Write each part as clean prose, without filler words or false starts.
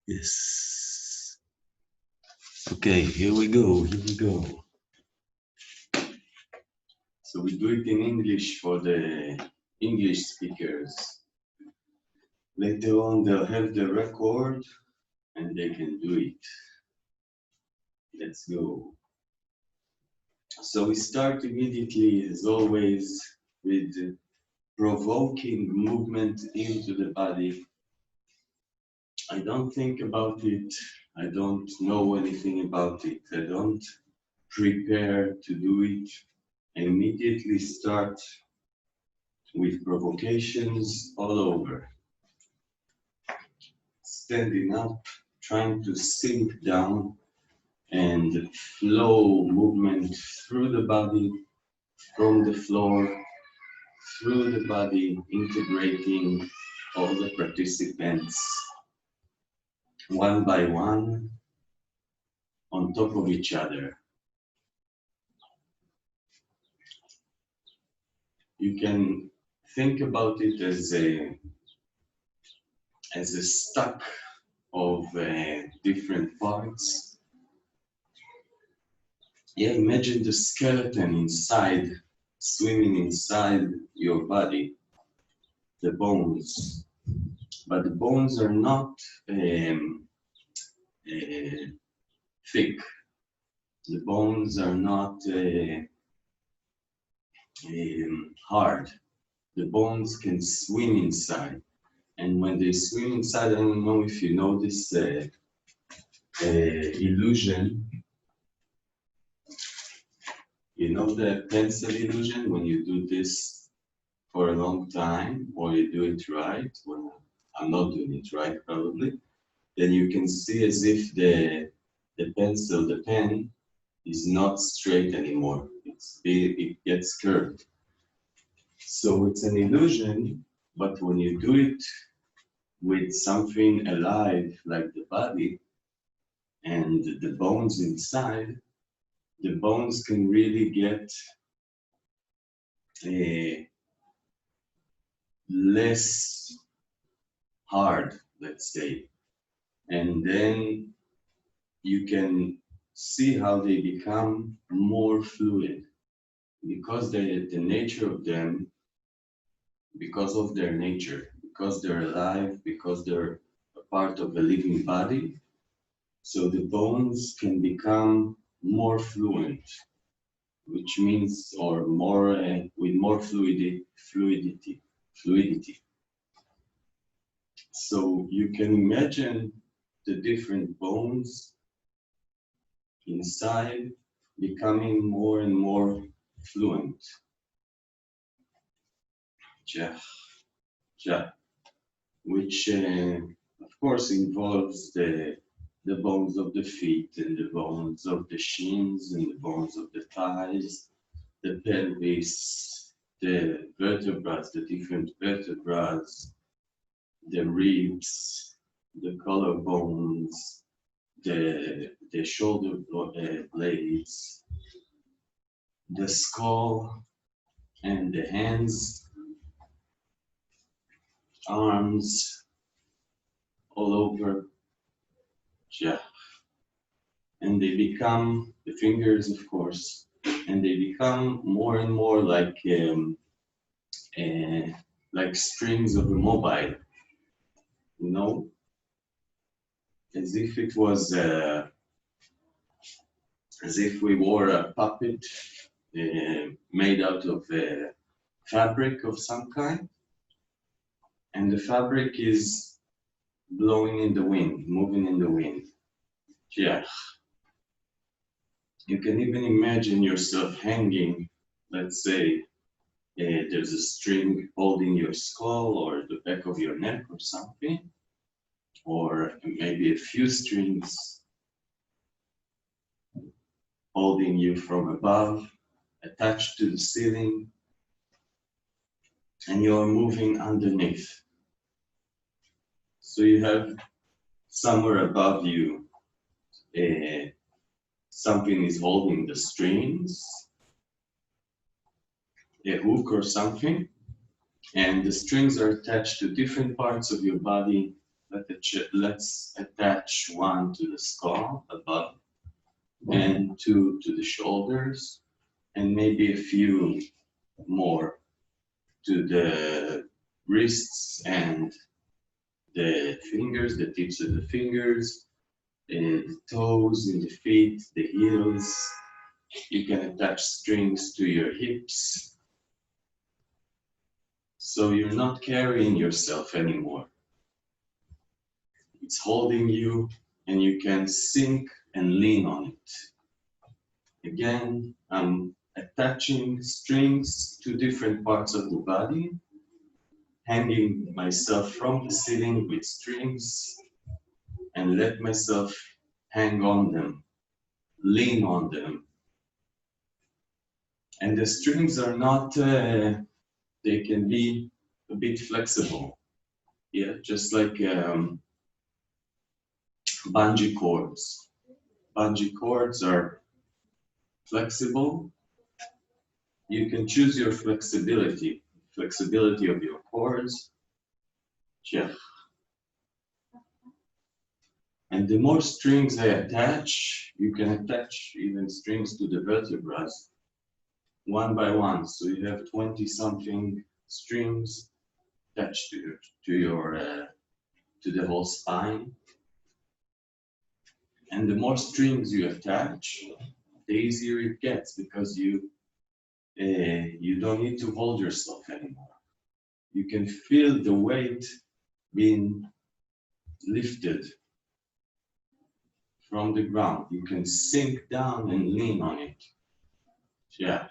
Yes. Okay, here we go. Here we go. So we do it in English for the English speakers. Later on, they'll have the record and they can do it. Let's go. So we start immediately, as always, with provoking movement into the body. I don't think about it. I don't know anything about it. I don't prepare to do it. I immediately start with provocations all over. Standing up, trying to sink down and flow movement through the body, from the floor, through the body, integrating all the participants one by one on top of each other. You can think about it as a stack of different parts. Yeah, imagine the skeleton inside, swimming inside your body, the bones. But the bones are not thick. The bones are not hard. The bones can swim inside. And when they swim inside, I don't know if you know this illusion. You know the pencil illusion when you do this for a long time, or you do it right. Well, I'm not doing it right, probably. Then you can see as if the pencil, the pen, is not straight anymore. It gets curved. So it's an illusion, but when you do it with something alive like the body and the bones inside, the bones can really get less hard, let's say. And then you can see how they become more fluid because the nature of them, because of their nature, because they're alive, because they're a part of a living body. So the bones can become more fluent, which means, or more, with more fluidity. So you can imagine the different bones inside becoming more and more fluent. Which of course involves the bones of the feet and the bones of the shins and the bones of the thighs, the pelvis, the vertebrae, the different vertebrae, the ribs, the collarbones, the shoulder blades, the skull, and the hands, arms, all over. Yeah. And they become, the fingers of course, and they become more and more like strings of a mobile, you know, as if it was, as if we wore a puppet made out of fabric of some kind, and the fabric is blowing in the wind, moving in the wind. Yeah. You can even imagine yourself hanging, let's say, there's a string holding your skull or the back of your neck or something, or maybe a few strings holding you from above, attached to the ceiling, and you're moving underneath. So you have somewhere above you, something is holding the strings, a hook or something, and the strings are attached to different parts of your body, Let's attach one to the skull above and two to the shoulders and maybe a few more to the wrists and the fingers, the tips of the fingers, the toes in the feet, the heels. You can attach strings to your hips. So you're not carrying yourself anymore. It's holding you and you can sink and lean on it. Again, I'm attaching strings to different parts of the body, hanging myself from the ceiling with strings and let myself hang on them, lean on them. And the strings are not, they can be a bit flexible. Yeah, just like bungee cords. Bungee cords are flexible. You can choose your flexibility of your cords. Yeah. And the more strings I attach, you can attach even strings to the vertebrae one by one. So you have 20 something strings attached to the whole spine. And the more strings you attach, the easier it gets because you don't need to hold yourself anymore. You can feel the weight being lifted from the ground. You can sink down and lean on it. Yeah.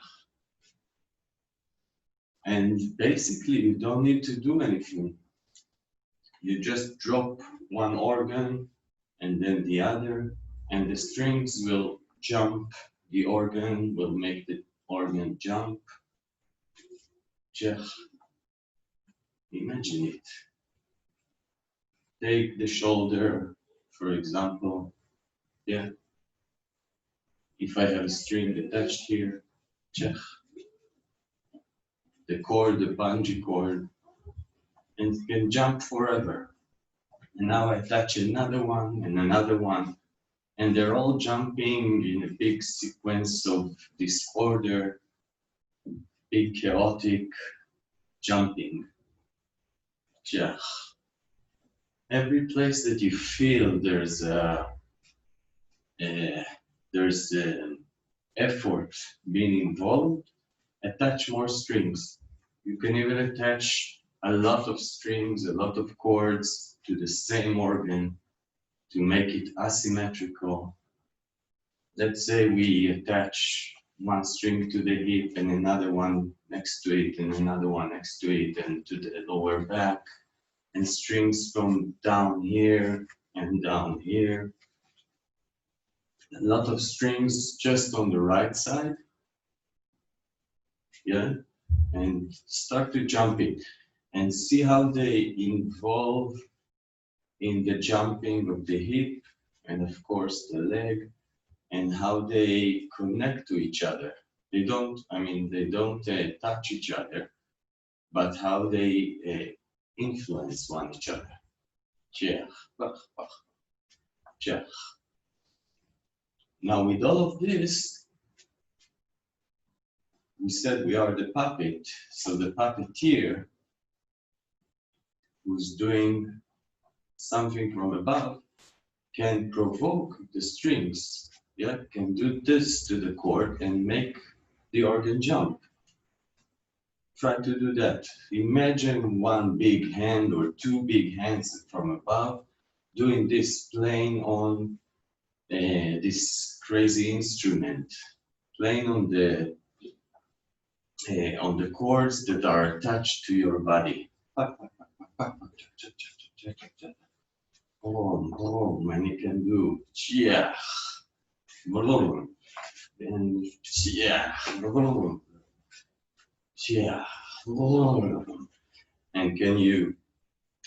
And basically, you don't need to do anything. You just drop one organ and then the other, and the strings will jump. The organ will make the organ jump. Just imagine it. Take the shoulder, for example. Yeah. If I have a string attached here, check. The cord, the bungee cord, and it can jump forever. And now I attach another one and another one, and they're all jumping in a big sequence of disorder, big chaotic jumping. Yeah. Every place that you feel there's effort being involved, attach more strings. You can even attach a lot of strings, a lot of cords to the same organ to make it asymmetrical. Let's say we attach one string to the hip and another one next to it and another one next to it and to the lower back, and strings from down here and down here. A lot of strings just on the right side. Yeah, and start to jump it and see how they involve in the jumping of the hip and of course the leg, and how they connect to each other. They don't touch each other, but how they influence one each other. Now with all of this, we said we are the puppet, so the puppeteer who's doing something from above can provoke the strings, yeah, can do this to the cord and make the organ jump. Try to do that. Imagine one big hand or two big hands from above doing this, playing on this crazy instrument, playing on the cords that are attached to your body. And you can do chia, and chia, chia, and can you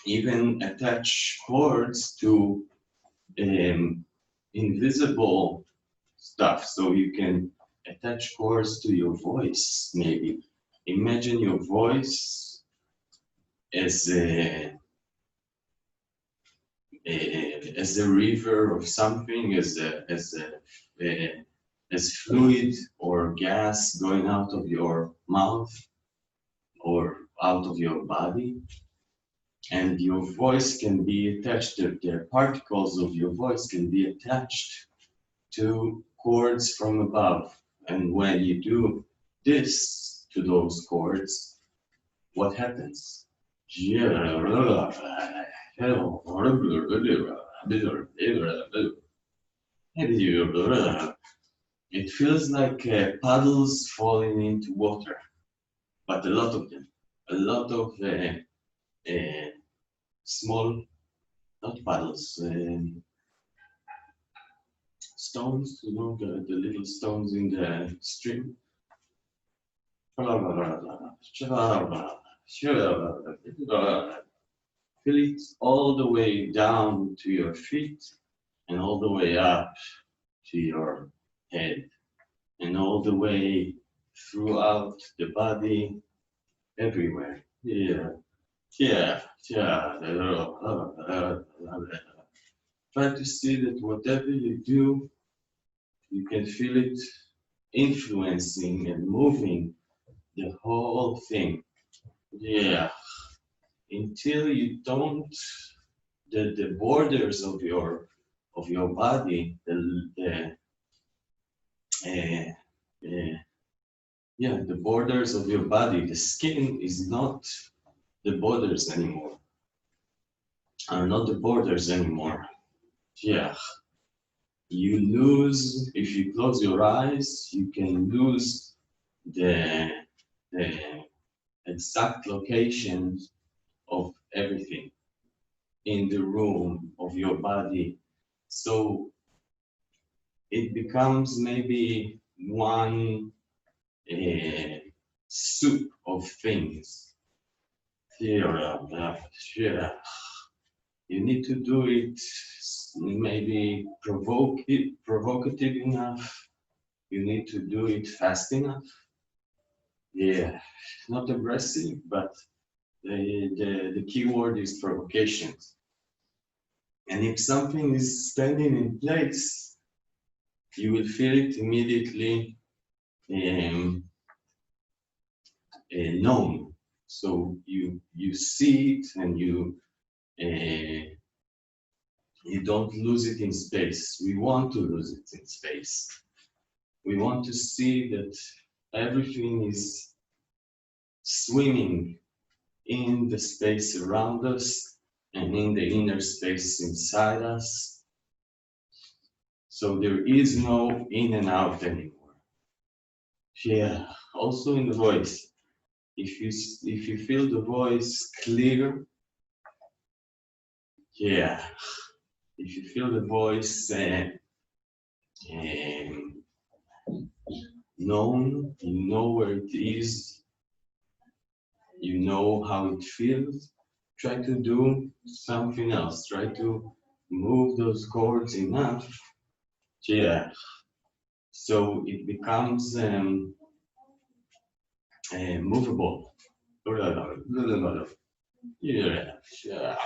even attach cords to invisible stuff, so you can attach cords to your voice. Maybe imagine your voice as as a river of something, as fluid or gas going out of your mouth or out of your body, and your voice can be attached to the particles of your voice can be attached to chords from above. And when you do this to those chords, what happens? It feels like puddles falling into water, but a lot of them, a lot of small, not puddles, stones, you know, the little stones in the stream. Fill it all the way down to your feet and all the way up to your head and all the way throughout the body, everywhere. Yeah, yeah, yeah. Try to see that whatever you do, you can feel it influencing and moving the whole thing. Yeah, until you don't, the borders of your body, uh, uh, yeah, the borders of your body, the skin is not the borders anymore, are not the borders anymore. Yeah, you lose, if you close your eyes, you can lose the exact location of everything in the room of your body. So it becomes maybe one soup of things. Yeah. You need to do it maybe provocative enough. You need to do it fast enough. Yeah, not aggressive, but the key word is provocation. And if something is standing in place, you will feel it immediately known. So you see it and you don't lose it in space. We want to lose it in space. We want to see that everything is swimming in the space around us and in the inner space inside us. So there is no in and out anymore. Yeah, also in the voice. If you feel the voice clear, yeah. If you feel the voice known, you know where it is, you know how it feels, try to do something else. Try to move those chords enough, yeah, so it becomes movable. Yeah, yeah.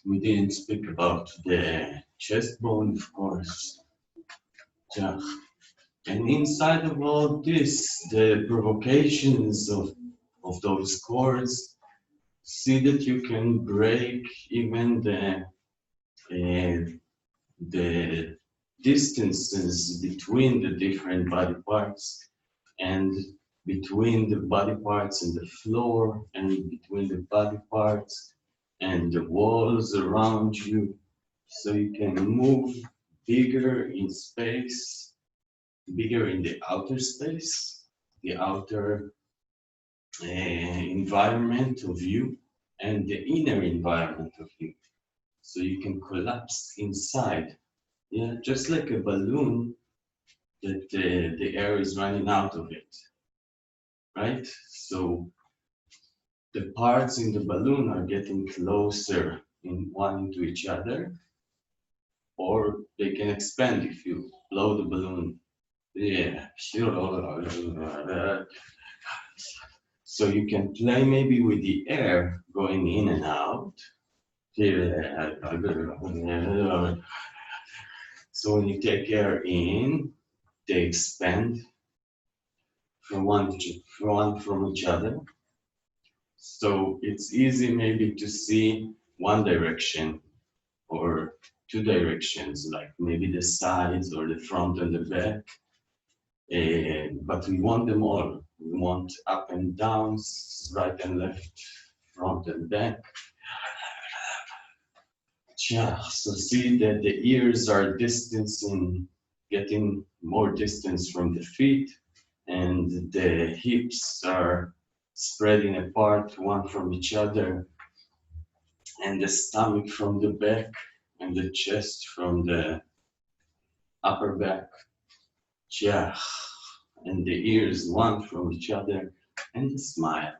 We didn't speak about the chest bone, of course. Yeah. And inside of all this, the provocations of those chords, see that you can break even the distances between the different body parts and between the body parts and the floor and between the body parts and the walls around you. So you can move bigger in space, bigger in the outer space, the outer environment of you and the inner environment of you. So you can collapse inside. Yeah, just like a balloon that the air is running out of it, right? So the parts in the balloon are getting closer in one to each other, or they can expand if you blow the balloon. Yeah, so you can play maybe with the air going in and out. So when you take air in, they expand from one from each other. So it's easy maybe to see one direction or two directions, like maybe the sides or the front and the back. But we want them all. We want up and downs, right and left, front and back. Yeah, so see that the ears are distancing, getting more distance from the feet, and the hips are spreading apart one from each other, and the stomach from the back, and the chest from the upper back. Yeah, and the ears one from each other, and the smile.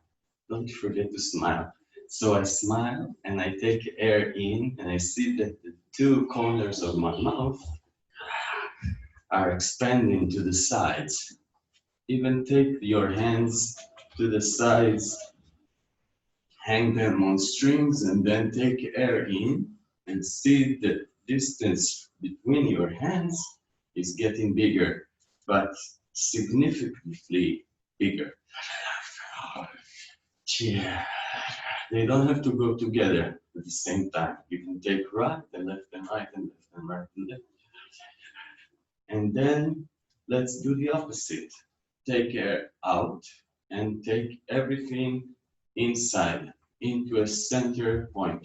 Don't forget to smile. So I smile and I take air in, and I see that the two corners of my mouth are expanding to the sides. Even take your hands to the sides, hang them on strings, and then take air in and see the distance between your hands is getting bigger, but significantly bigger. Yeah. They don't have to go together at the same time. You can take right and left and right and left and right and left. And then let's do the opposite. Take air out and take everything inside into a center point.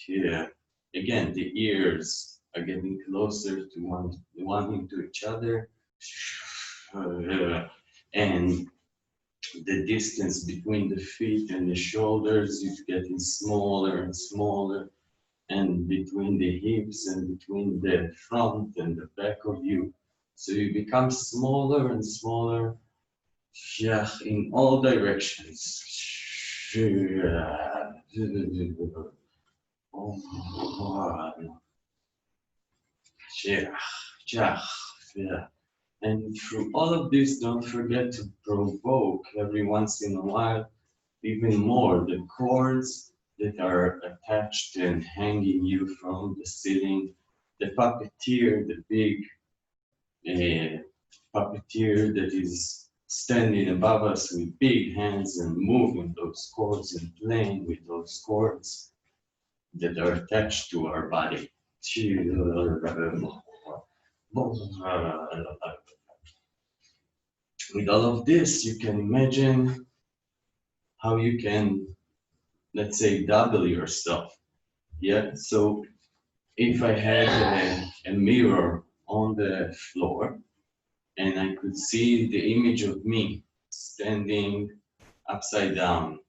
Yeah. Again, the ears are getting closer to one to each other. And the distance between the feet and the shoulders is getting smaller and smaller, and between the hips and between the front and the back of you. So you become smaller and smaller, yeah, in all directions. Yeah. And through all of this, don't forget to provoke every once in a while even more the cords that are attached and hanging you from the ceiling. The puppeteer, the big puppeteer that is standing above us with big hands and moving those cords and playing with those cords that are attached to our body. With all of this, you can imagine how you can, let's say, double yourself. Yeah, so if I had a mirror on the floor and I could see the image of me standing upside down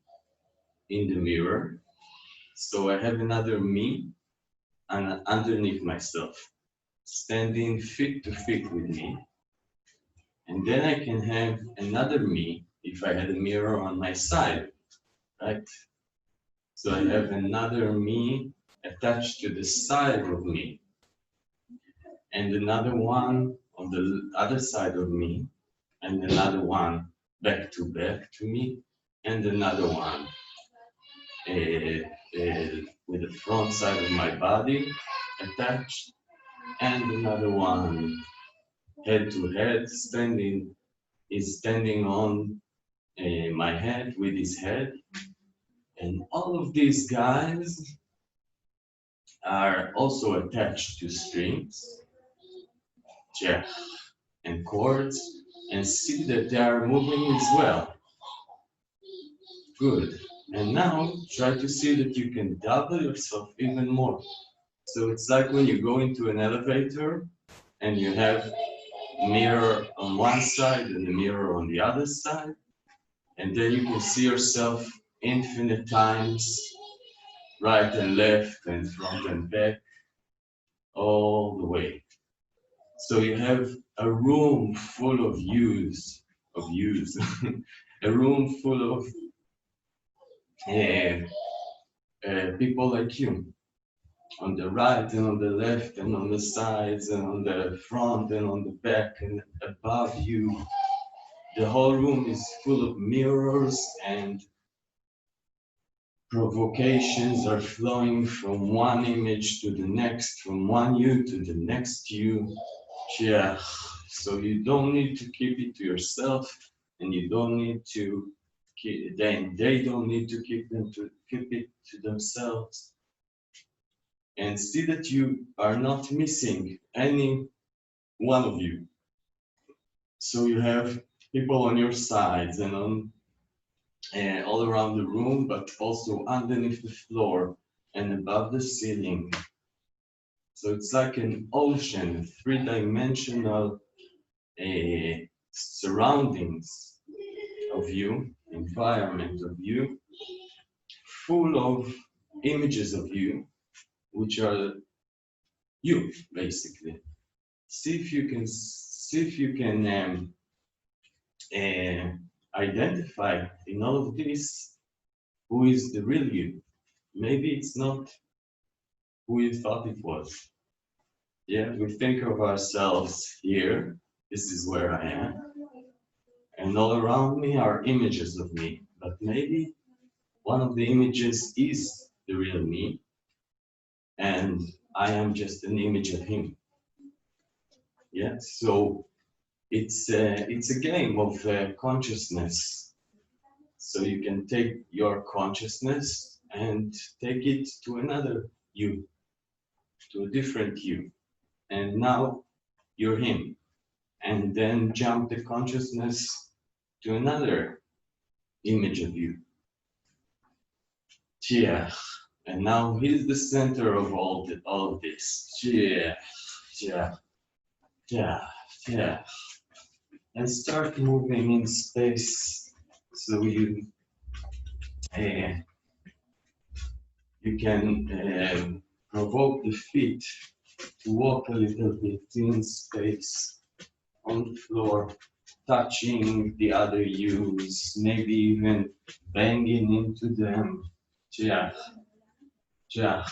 in the mirror, so I have another me and underneath myself, standing feet to feet with me. And then I can have another me if I had a mirror on my side, right? So I have another me attached to the side of me, and another one on the other side of me, and another one back to me, and another one with the front side of my body attached, and another one head to head standing on my head with his head. And all of these guys are also attached to strings, yeah, and cords, and see that they are moving as well. Good. And now try to see that you can double yourself even more. So it's like when you go into an elevator and you have a mirror on one side and a mirror on the other side, and then you can see yourself infinite times, right and left and front and back, all the way. So you have a room full of yous, a room full of people like you, on the right and on the left and on the sides and on the front and on the back and above you. The whole room is full of mirrors, and provocations are flowing from one image to the next, from one you to the next you. Yeah. So you don't need to keep it to yourself, and you don't need to keep, then they don't need to keep it to themselves. And see that you are not missing any one of you. So you have people on your sides and on all around the room, but also underneath the floor and above the ceiling. So it's like an ocean, a three-dimensional surroundings of you, environment of you, full of images of you, which are you, basically. See if you can identify in all of this who is the real you. Maybe it's not who you thought it was. Yeah, we think of ourselves here. This is where I am. And all around me are images of me. But maybe one of the images is the real me. And I am just an image of him. Yeah, so it's a game of consciousness. So you can take your consciousness and take it to another you, to a different you. And now you're him. And then jump the consciousness to another image of you. Yeah. And now he's the center of all of this. Yeah. Yeah. Yeah. Yeah. And start moving in space so uh, you can provoke the feet to walk a little bit in space on the floor, touching the other yous, maybe even banging into them. Yeah, yeah.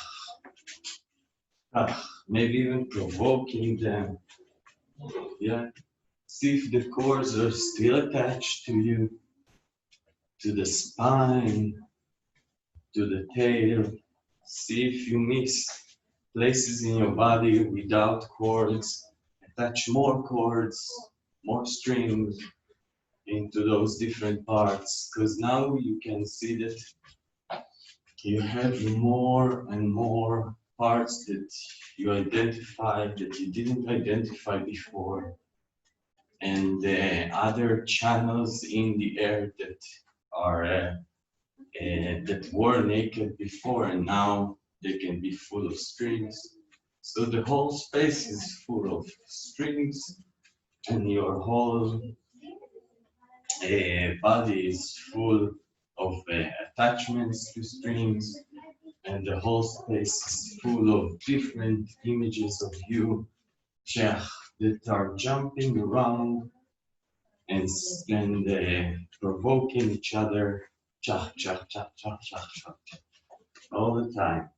Maybe even provoking them. Yeah. See if the cords are still attached to you, to the spine, to the tail. See if you miss places in your body without cords. Attach more cords, more strings into those different parts, because now you can see that you have more and more parts that you identified that you didn't identify before, and other channels in the air that are that were naked before, and now they can be full of strings. So the whole space is full of strings, and your whole body is full of attachments to strings, and the whole space is full of different images of you that are jumping around and provoking each other all the time.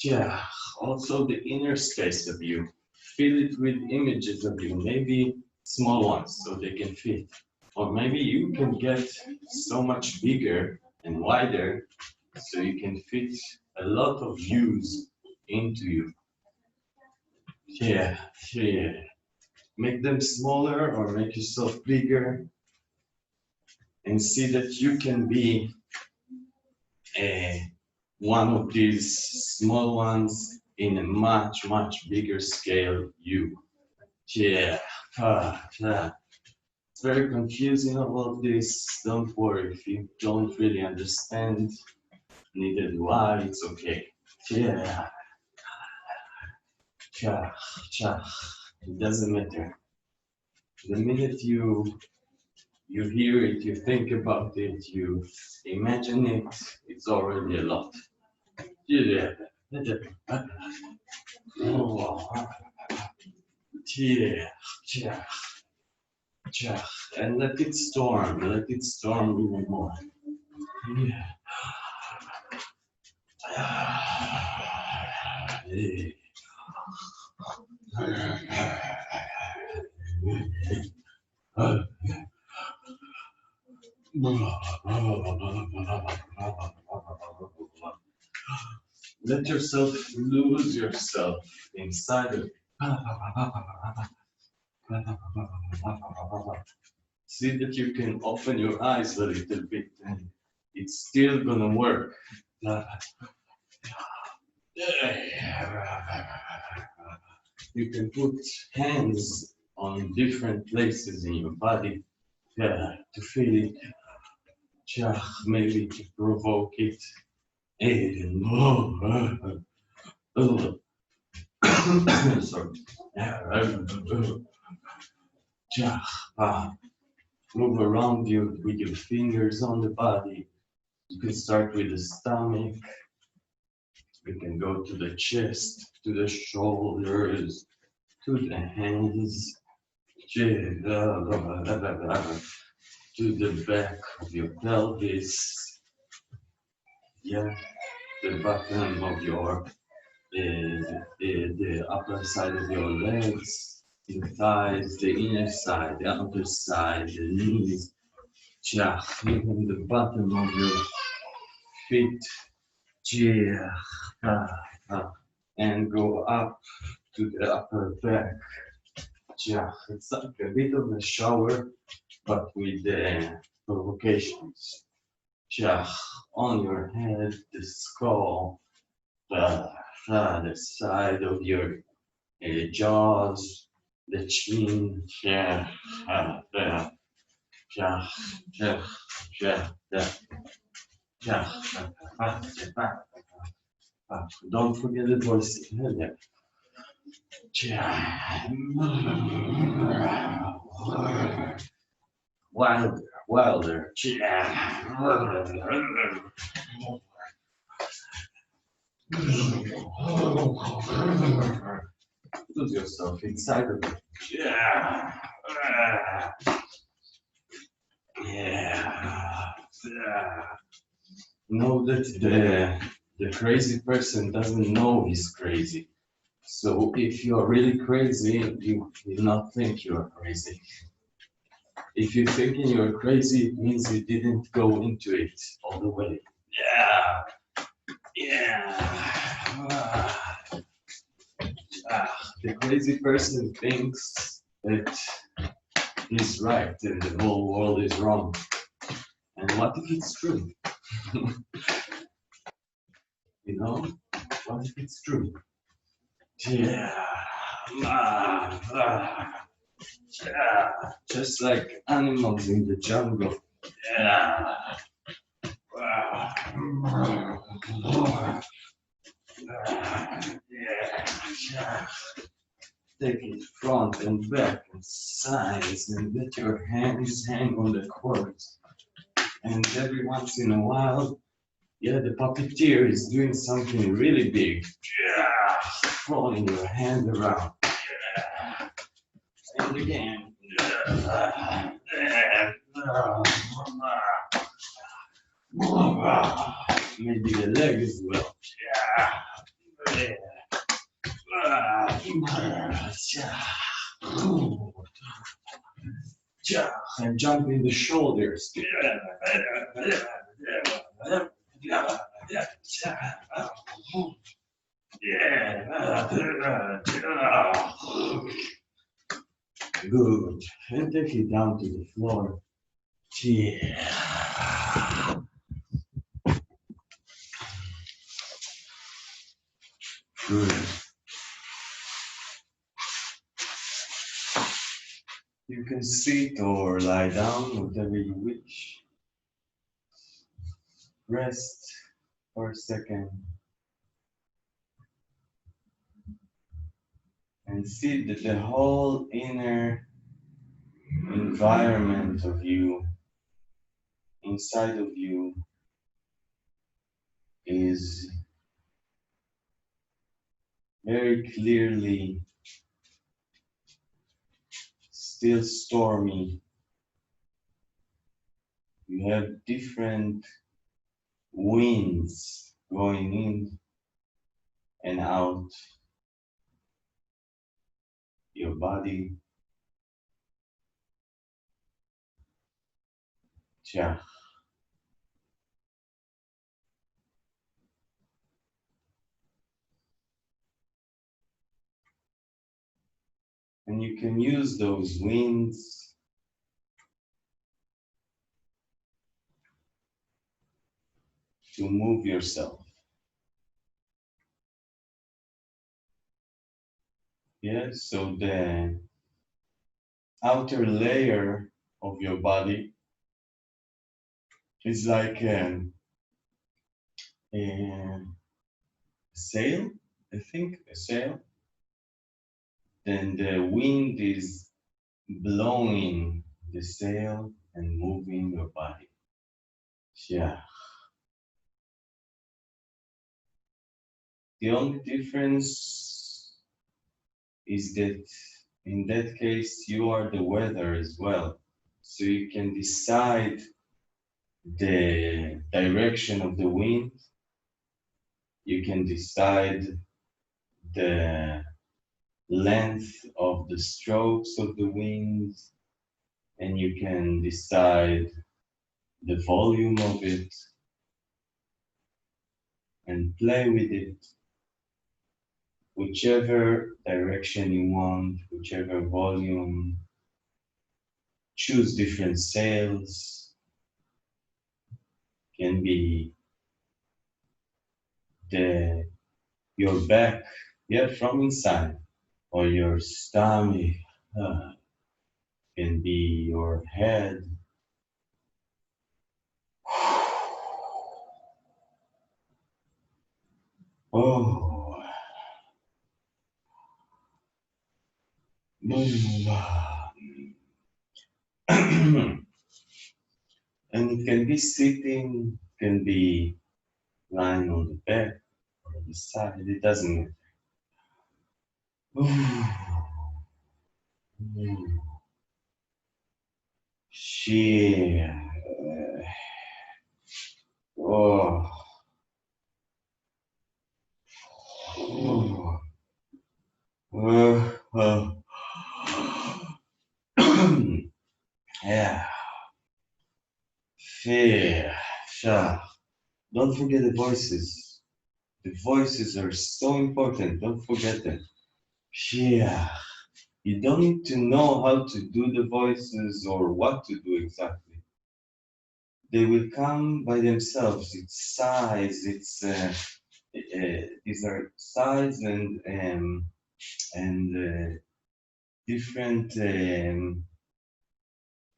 Yeah, also the inner space of you. Fill it with images of you, maybe small ones so they can fit. Or maybe you can get so much bigger and wider so you can fit a lot of views into you. Yeah. Make them smaller or make yourself bigger, and see that you can be one of these small ones in a much, much bigger scale you. Yeah. It's very confusing all of this. Don't worry if you don't really understand. Neither do I. It's okay. Yeah. It doesn't matter. The minute you hear it, you think about it, you imagine it, it's already a lot. Yeah. Oh. Yeah. And let it storm even more. Yeah. Let yourself lose yourself inside of it. See that you can open your eyes a little bit and it's still gonna work. You can put hands on different places in your body to feel it, maybe to provoke it. Sorry. Move around you with your fingers on the body. You can start with the stomach. We can go to the chest, to the shoulders, to the hands, to the back of your pelvis. Yeah, the bottom of your, the upper side of your legs, the thighs, the inner side, the outer side, the knees. Yeah, even the bottom of your feet. Yeah, and go up to the upper back. Yeah, it's like a bit of a shower, but with the provocations. Yeah, on your head, the skull, the side of your jaws, the chin. Yeah, yeah, yeah, yeah, yeah, yeah, yeah, Don't forget the voice. Wilder, wilder. Lose yourself inside of it. Yeah. Yeah. Know that the crazy person doesn't know he's crazy. So if you're really crazy, you will not think you're crazy. If you're thinking you're crazy, it means you didn't go into it all the way. Yeah. Yeah. The crazy person thinks that he's right and the whole world is wrong. And what if it's true? You know? What if it's true? Yeah. Yeah. Just like animals in the jungle. Yeah. Yeah. Take it front and back and sides and let your hands hang on the cords. And every once in a while, yeah, the puppeteer is doing something really big. Yeah, throwing your hand around. Yeah. And again. Yeah. Maybe the leg as well. Yeah. And jump in the shoulders. Good. And take it down to the floor. Yeah. Good. You can sit or lie down, whatever you wish. Rest for a second. And see that the whole inner environment of you, inside of you, is very clearly still stormy. You have different winds going in and out your body. Yeah. And you can use those winds to move yourself. Yeah, so the outer layer of your body is like a sail, I think, a sail. Then the wind is blowing the sail and moving your body. Yeah. The only difference is that in that case you are the weather as well. So you can decide the direction of the wind, you can decide the length of the strokes of the wind, and you can decide the volume of it and play with it, whichever direction you want, whichever volume. Choose different sails, can be the your back, yeah, from inside, or your stomach, uh, can be your head. Oh, move. And it can be sitting, can be lying on the bed or on the side, it doesn't matter. Shit. Oh. Oh. Oh. Yeah. Fear. Sure. Don't forget the voices. The voices are so important. Don't forget them. Yeah. You don't need to know how to do the voices or what to do exactly. They will come by themselves. It's size. These are size and different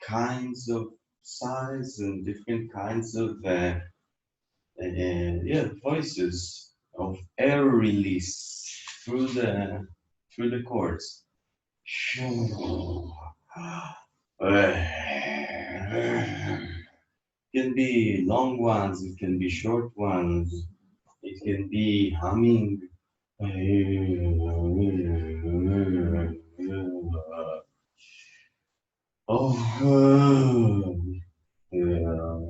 kinds of size and different kinds of yeah, voices of air release through the chords. Can be long ones, it can be short ones, it can be humming. Oh, yeah,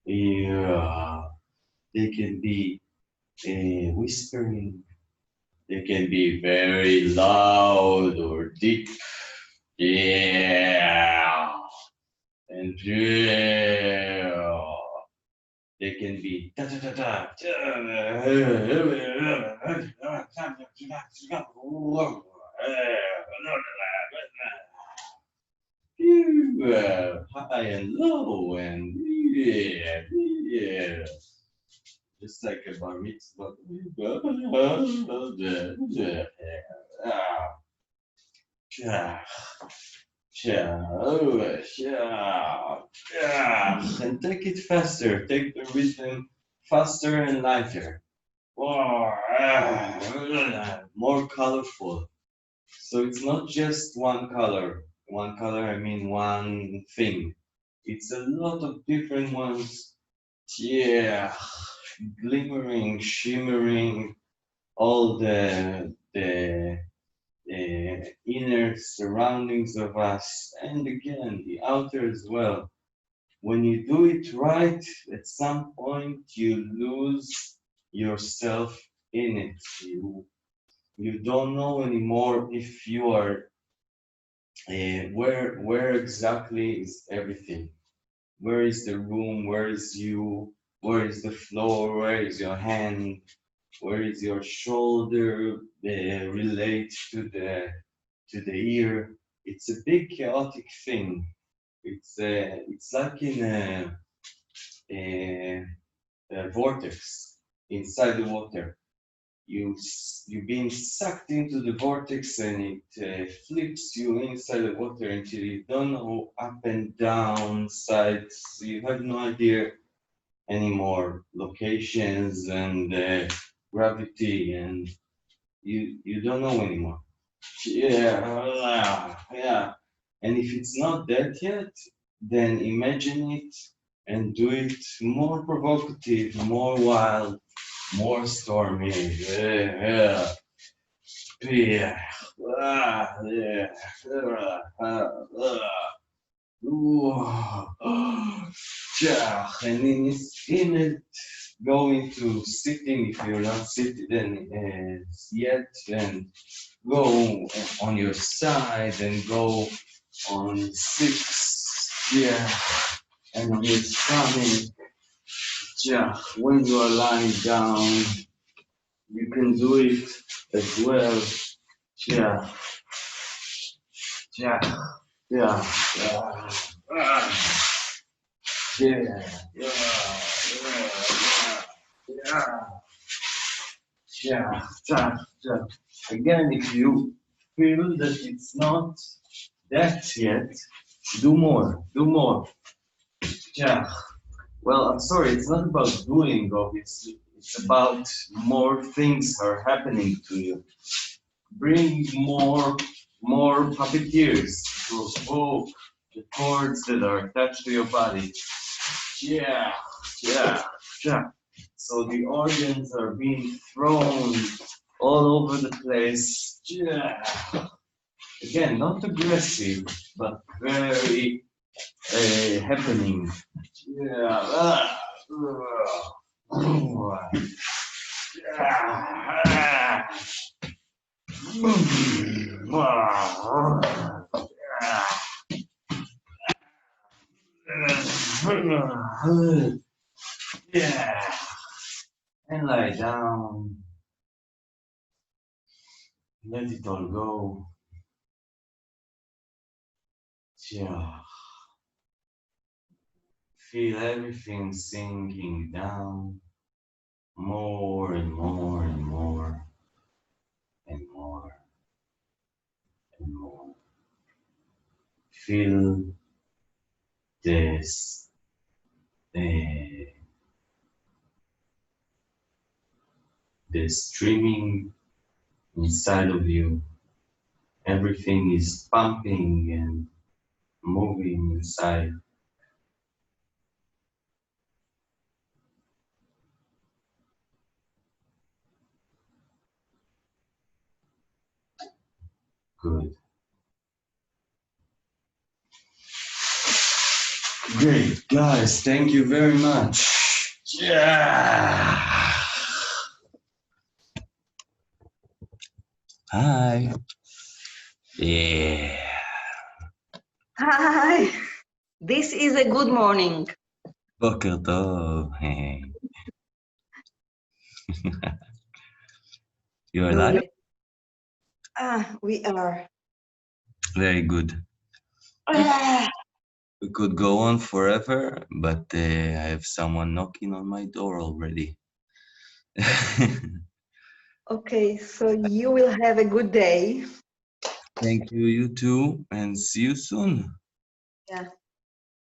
yeah. They can be whispering. They can be very loud or deep. Yeah. And yeah. They can be da da da da. High and low and yeah, yeah. Just like a bar mitzvah. And take it faster. Take the rhythm faster and lighter. More colorful. So it's not just one color. One color, I mean one thing. It's a lot of different ones. Yeah, glimmering, shimmering, all the inner surroundings of us, and again, the outer as well. When you do it right, at some point you lose yourself in it. You don't know anymore if you are where exactly is everything. Where is the room? Where is you? Where is the floor? Where is your hand? Where is your shoulder relate to the ear? It's a big chaotic thing. It's like in a vortex inside the water. You've been sucked into the vortex and it flips you inside the water until you don't know up and down sides. You have no idea anymore locations and gravity, and you don't know anymore. Yeah. And if it's not that yet, then imagine it and do it more provocative, more wild, more stormy. Yeah. Yeah. Yeah. And in it, going to sitting, if you're not sitting then yet, then go on your side and go on 6, yeah, and on your stomach, yeah. When you are lying down, you can do it as well, yeah, yeah, yeah, yeah, yeah, yeah, yeah, yeah. Again, if you feel that it's not that yet, do more, do more. Yeah. Well, I'm sorry, it's not about doing, obviously. It's about more things are happening to you. Bring more puppeteers to evoke the cords that are attached to your body. Yeah, yeah, yeah. So the organs are being thrown all over the place. Yeah. Again, not aggressive, but very happening. Yeah. Yeah. And lie down. Let it all go. Yeah. Feel everything sinking down more and more and more and more and more. Feel this the streaming inside of you. Everything is pumping and moving inside. Good. Great, guys. Thank you very much. Yeah. Hi. Yeah. Hi, this is a good morning. Boker tov. Hey. You are live? We are. Very good. We could go on forever, but I have someone knocking on my door already. Okay, so you will have a good day. Thank you, you too, and see you soon. Yeah.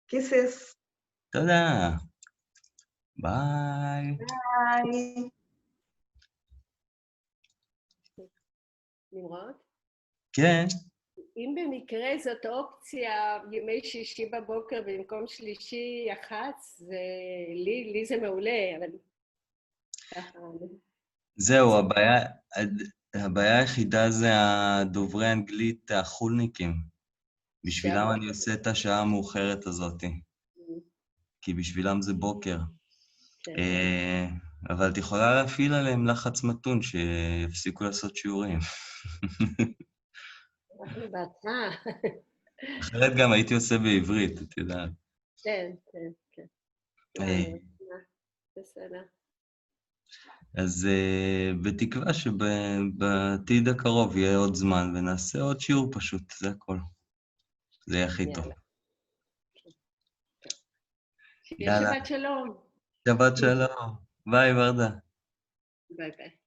Kisses. Ta-da. Bye. Bye. נמרוד? כן. אם במקרה זאת אופציה ימי שישי בבוקר במקום שלישי 1, לי זה מעולה, אבל ככה... זהו, הבעיה, הבעיה היחידה זה הדוברי אנגלית החולניקים. בשבילם אני עושה את השעה המאוחרת הזאת, כי בשבילם זה בוקר. כן. אבל את יכולה להפעיל עליהם לחץ מתון, שיפסיקו לעשות שיעורים. אנחנו בהתחלה. אחרת גם הייתי עושה בעברית, את יודעת. כן, כן, כן. בסדר. אז בתקווה שבעתיד הקרוב יהיה עוד זמן, ונעשה עוד שיעור פשוט, זה הכל. זה יהיה הכי טוב. שיהיה שבת שלום. שבת שלום. ביי, ורדה. ביי ביי.